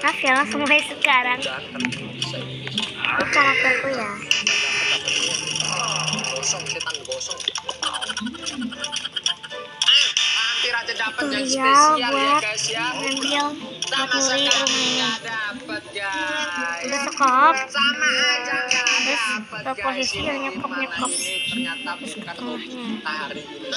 Maaf ya, langsung mulai sekarang. Ini karakterku ya. Gosong, setan gosong. Hampir aja dapat yang Tutorial spesial ya buat guys ya. ngambil buat Sama nyuri sekali rumah ini. nggak dapat guys. Udah sekop. Sama aja nggak Terus dapat ke guys. posisi yang Ini nyekop gimana nyekop. ini ternyata Terus ke bukan hobi tengahnya. kita hari ini.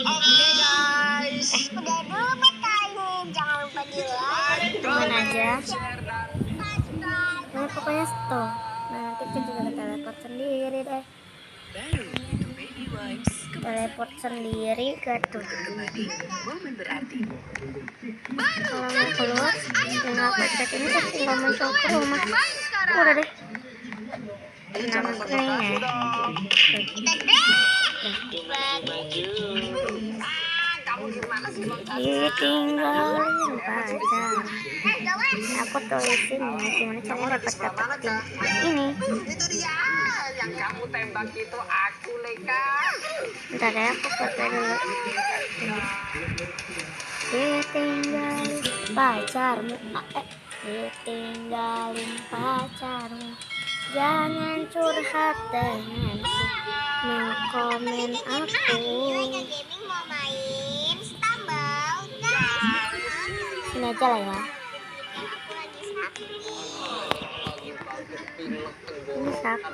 Oke guys. Udah dulu betanya, jangan lupa di like, Teman aja. share dan subscribe. Nah, pokoknya stop. Nah, nanti kita juga teleport sendiri deh. Teleport sendiri ke tuh. Kalau mau keluar, tinggal pencet ini kan tinggal muncul ke rumah. Udah deh. Nama ininya. kamu gimana sih Bang? Ditinggalin pacar. Aku tulisin ya gimana caranya dapetin ini. Itu dia yang kamu tembak itu aku Leka. Bentar ya, aku foto dulu. Ditinggalin pacarmu, ditinggalin pacarmu. Jangan curhat denganku, no komen aku. Gaming mau main Stumble, guys. Sini aja lah ya. Aku lagi sakit. Ini siapa?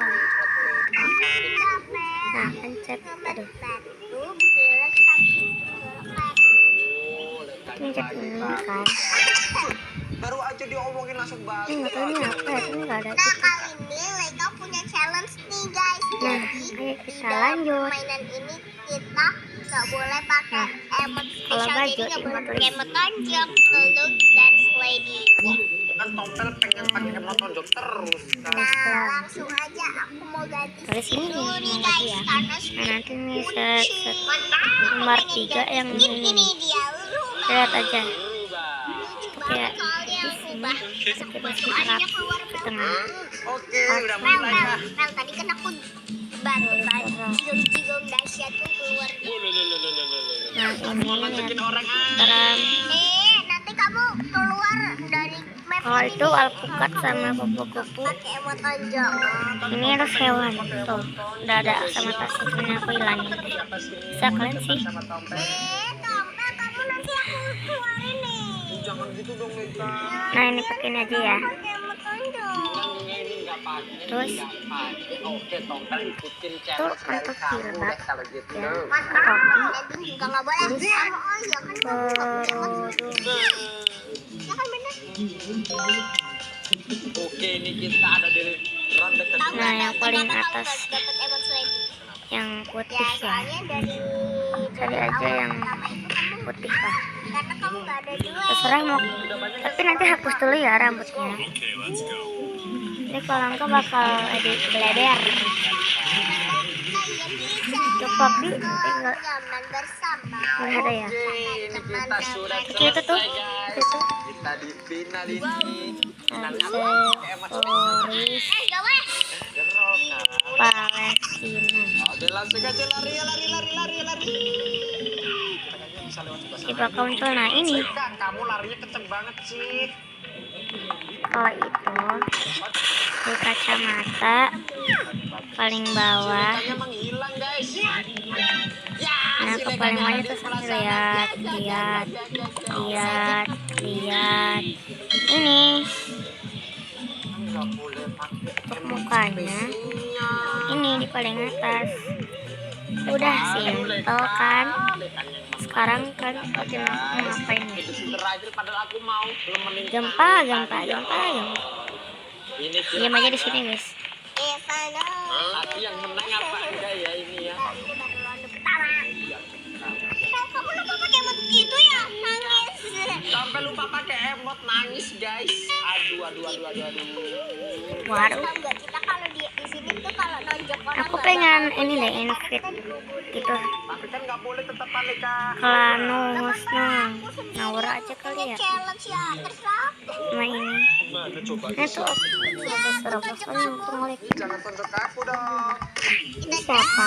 Nah, pencet. Aduh, Batu, pilek, sakit, pencet ini kan. Baru aja diomongin langsung banget. Ini nggak tahu ini apa ya? Ini nggak ada. Nah, kali ini Leka punya challenge nih guys. Nah, Jadi, ayo di kita dalam lanjut. permainan ini kita nggak boleh pakai emot kalau spesial, baju, jadi nggak boleh emot pakai list. emot tonjok, peluk, dan lady. Kan Tompel pengen pakai emot tonjok terus. Nah, langsung aja aku mau ganti Dari sini dulu nih, nih mau guys, ganti ya. karena Nah, nanti nih kunci. nomor 3 yang ini dia rumah. lihat aja. Berubah. Kayak Soalnya yang rubah. Masuk kita batu serap aja keluar ke Mel. tengah. Oke, udah Mel, mulai Mel, ya. Mel, tadi kan aku bantu kan jigong-jigong dahsyat tuh keluar. Nah, ini Nunjukin ya. orang Sekarang Nanti kamu keluar dari map kalau ini itu nih. alpukat sama kupu-kupu. Pakai emot tonjok. Ini harus hewan tuh. Udah ada sama tasnya aku hilangin deh. Bisa kalian sih. Tompel, kamu nanti aku keluarin nih. Jangan gitu dong, Leka. Nah, ini pakein aja ya. Pakai emot tonjok. Ini nggak pakai. Terus Oke, Tompel ikutin tuh challenge dari untuk kamu jilbab deh kalau gitu. ya. Mantap. Kopi. Landing juga nggak boleh. Oh iya kan kamu nggak punya emot. Terus Ya kan bener. Oke, ini kita ada di ronde kedua. Tahu Nah, nggak, yang paling kenapa kamu atas. nggak dapet emot lady? yang putih Ya ya. soalnya dari Cari aja awal yang pertama itu kamu putih lah. karena kamu nggak ada duit. Terserah mau. Tapi nanti hapus dulu ya rambutnya. Ini kalau enggak bakal edit bleber. Untuk kopi tinggal Zaman bersama. nggak ada ya. Oke, ini kita sudah Oke, itu tuh. selesai, guys. Itu. Kita di final ini. Finalnya Aksesoris Gawe. Gerol, Kak. Palestina. Oke, langsung aja lari. Kita kayaknya bisa lewat sebelah Di sana. bakal muncul. Nah, ini Kak, kamu larinya kenceng banget sih. kalau itu di kacamata paling bawah. Lekanya menghilang, guys. Ya, Nah, si ke lekanya paling bawahnya ada di tuh sebelah sambil sana. lihat. Ini Nggak boleh pakai untuk mukanya. Ini di paling atas. Udah simpel kan? Sekarang kan pakai mau ngapain ya? Padahal aku mau belum menit. Gempa. Ini Diam aja di sini, guys. aku yang menang apa enggak ya ini ya? Kamu lupa pakai emot gitu ya? Nangis. Sampai lupa pakai emot nangis, guys. Aduh. Waduh. Tahu nggak kita kalau di sini tuh kalau nonjok orang Aku nggak pengen bakal ini deh, jadi, invite karena kita dihubungin. gitu. Tapi kan nggak boleh tetap panik, Kak. Klanus nah. Aku sendiri Naura aja kali punya ya. challenge ya, terserah. Nah, ini. Gimana coba? Nah, tuh ada serobot untuk ngelik. Jangan tonjok aku dong. Ini siapa?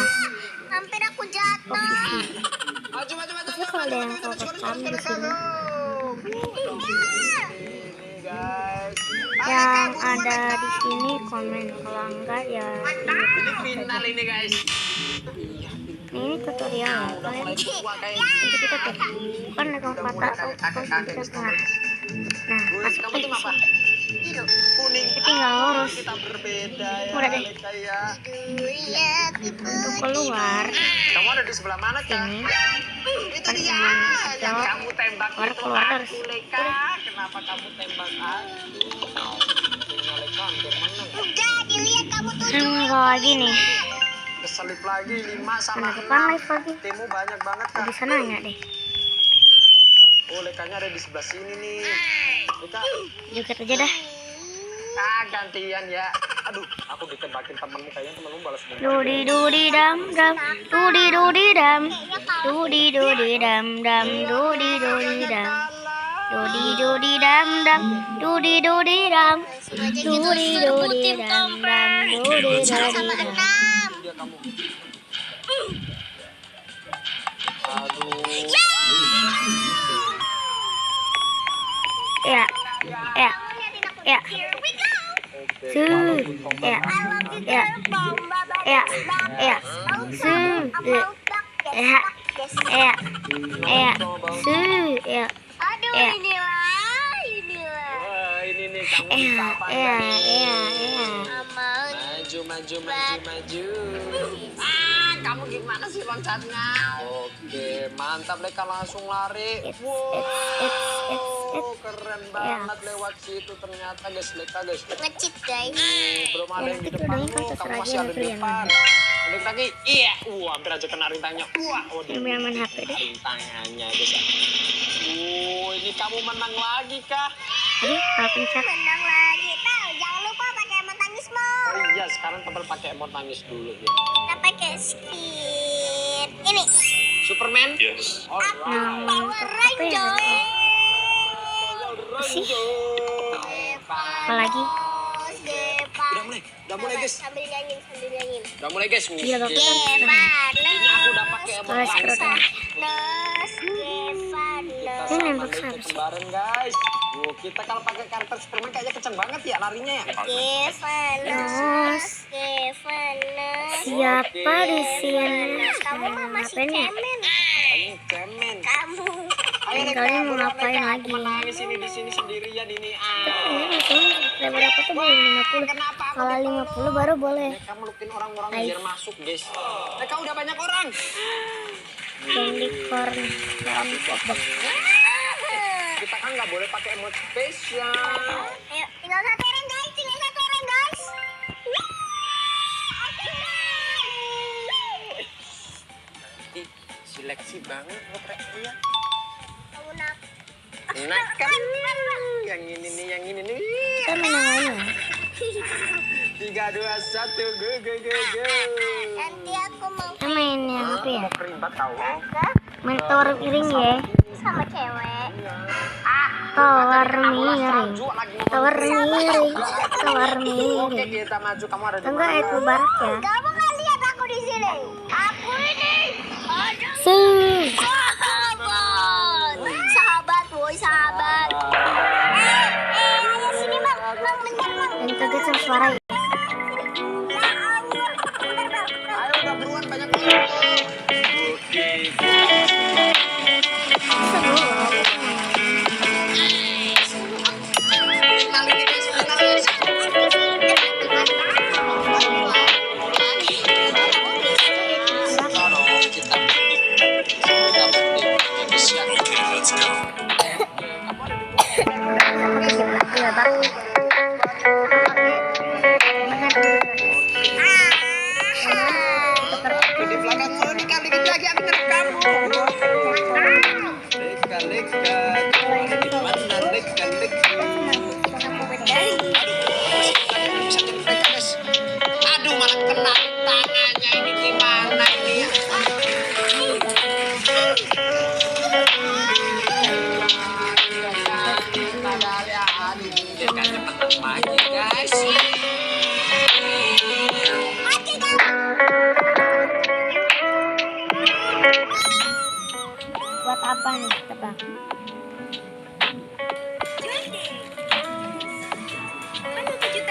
Hampir aku jatuh. Posisi. Maju. Tapi kalau ada yang foto kami di sini. Ini, guys. ada di sini komen, kalau enggak ya Ini final ini guys. ini tutorial ya. Kalian nanti kita cek bukan legang patah atau kita setengah. Nah Gus, masuk kamu ke tim apa? Biru. Kuning. Kita tinggal lurus. Kita berbeda ya. Udah deh. Kayak. Lihat Untuk keluar Kamu ada di sebelah mana kak? sini Itu dia yang kamu tembak itu keluar terus. aku Leka. Kenapa kamu tembak aku? Leka hampir menang. udah dilihat kamu tuh. kalau lagi nih Keselip lagi 5 sama mana depan 6. live lagi. Timmu banyak banget kak. Bisa nanya deh. Oh Lekanya ada di sebelah sini nih. Leka. Joget aja dah. Gantian ya. Aduh, aku ditembakin temenmu kayaknya temenmu balas dendam. Dudi dudi dam dam, dudi dudi dam, dudi dudi dam dam, dudi dudi dam, dudi dudi dam dam, dudi dudi dam, dudi dudi dam dam, dudi dudi Sama dam. 6. Dia kamu. Aduh. Ya, ya, ya, Oke. su, ya, ya, ya, ya, su, ya, ya, ya, su, ya, Aduh, Ya. inilah. Wah, ini nih kamu ya, kapan ya, nih? ya, ya. Aman. Maju. Kamu gimana sih loncatnya? Oke, mantap Leka langsung lari. Wow, keren banget lewat situ ternyata guys, Leka guys. Nge-cheat guys. Belum ada yang di Itu depanmu, dong, kan kamu terserah masih aja ada di kalian. depan. Ada lagi, iya, hampir aja kena rintangnya. Waduh, Yang biar main HP deh. rintangannya guys. Ini kamu menang lagi kah? Aduh, kalau pencet. Menang lagi. Tahu, jangan lupa pakai emot tangismu. Oh iya, sekarang tebel pakai emot nangis dulu ya. Kita pakai skin. Ini. Superman? Yes. Nah, Power Ranger. Apalagi? Udah mulai guys. Sambil nyanyiin. Udah mulai guys. Iya, Bang. Ini aku udah pakai emot Terus, nangis. terus. Kita Ini sama nembak Leka siapa sih? kembaran guys. Kita kalau pakai karakter Superman kayaknya kenceng banget ya larinya ya. Terus, siapa di sini? Kamu mah masih Ngapain ya? cemen. Kamu cemen. Kamu. Ayo Leka, Kalian mau buruan, ngapain Leka. lagi? Aku menangis ini di sini sendirian ini. Ini langsung subscriber aku tuh belum 50. Kenapa aku Kalau 50 baru boleh. Leka melukin orang-orang Ayo. biar masuk guys. Leka udah banyak orang. Candy corn. Candy corn. Kita kan nggak boleh pakai emot spesial. Ayo, tinggal satu orang guys. Ih, seleksi banget ngepreknya. Kamu nak. Nah kan, yang ini nih. Kita main yang lain ya. 3, 2, 1, go. Nanti aku mau Kita main yang apa ya? Mau kerimbat tahu? Main tower miring ya. sama cewek. Tower miring. Salju lagi mau Tower miring. Tower Oke miring. kita maju, kamu ada di Enggak mana? itu barak ya. Kamu nggak lihat aku di sini? Aku ini. Aduh. Su. Sahabat, boy, sahabat. Ayo sini bang, bang bentar bang. Yang kaget sama suara ya. Ayo udah buruan banyak orang. Oke. Seru loh. Kenalin guys, kenalin. Iya, baru. Di belakang lu nih kali dikit lagi aku ngerekam. Leka. Mana leka. Aduh malah kena tangannya ini gimana ini ya? Dia kayaknya menang lagi guys. Buat apa nih? Tebak. Mana 7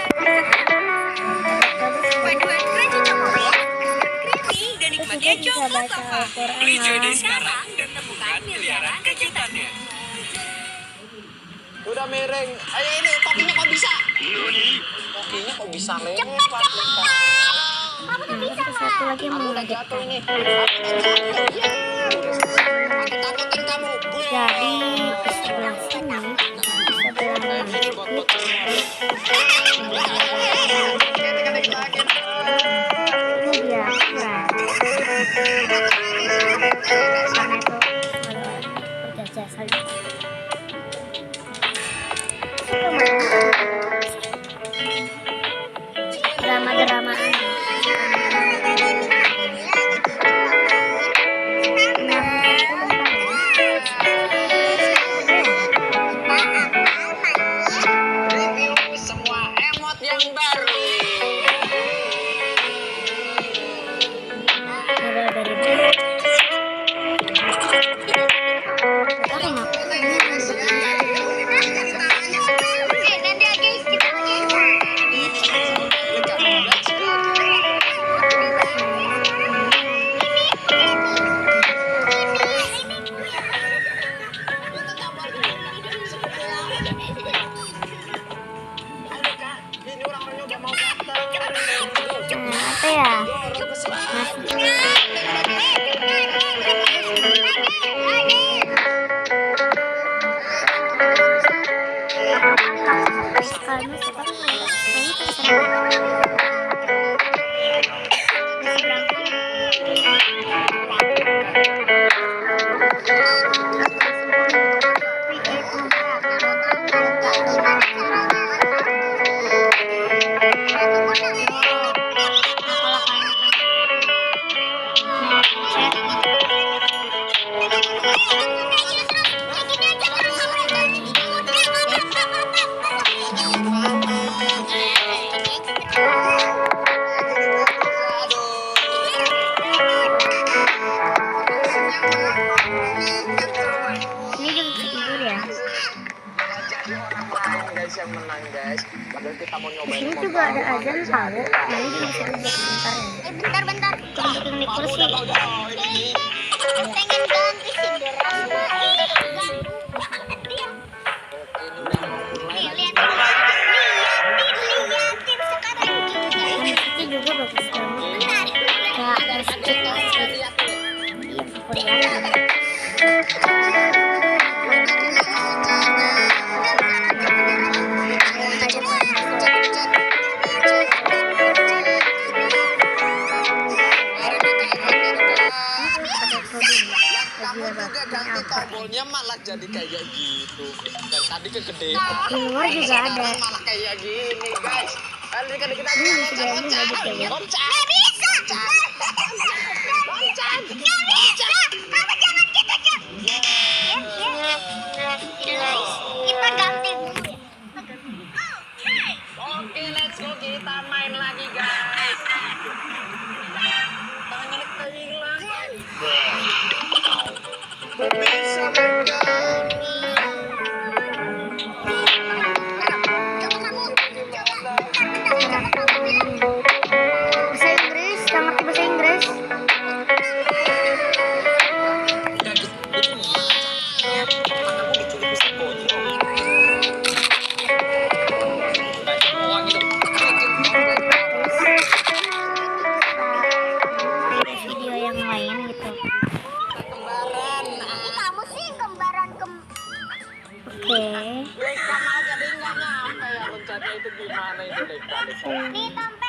baca Al-Quran lah. sekarang dan temukan miliaran kejutannya. Udah miring. Ayo ini topinya kok bisa? Topinya kok bisa lewat? Nah, satu lagi yang Aku udah jatuh mengagetkan. ini. Aku udah jatuh. Ya. Aku takutin kamu. Jadi di sebelah sini, di sebelah mana? Ini dia kurang. Karena itu berjasa saja. Drama-dramaan. Review semua emot yang baru. Ini orang-orangnya udah mau datang. Apa ya? Dorong ke sini. Kalau sekarang ini terserah. Ini juga bisa tidur ya. Jadi orang-orang guys yang menang guys. Padahal kita mau Di nyobain sini motor. juga ada azan tahu. Nah, ini juga bisa tidur sebentar ya. Bentar. Untuk di kursi. Pengen ganti sih drama. Liatin sekarang juga. Ini juga bagus banget. Kayak masjid. Kamu juga ganti tombolnya malah jadi kayak gitu. Dan tadi kegedean. Di luar juga ada. Malah kayak gini guys. Tadi kan kita Ini bisa jadi nggak bisa ya. Nggak bisa. Kita ganti dulu ya. Oke, let's go, kita main lagi guys. Tangannya kehilang. Bisa mereka. Bahasa Inggris, sangat bahasa Inggris. Tanganmu diculik bisa bonyok. Video yang lain gitu. Kembaran. Kamu sih kembaran Oke. Leka malah jadi nggak nyampe ya. Loncatnya itu gimana itu Leka? di tempe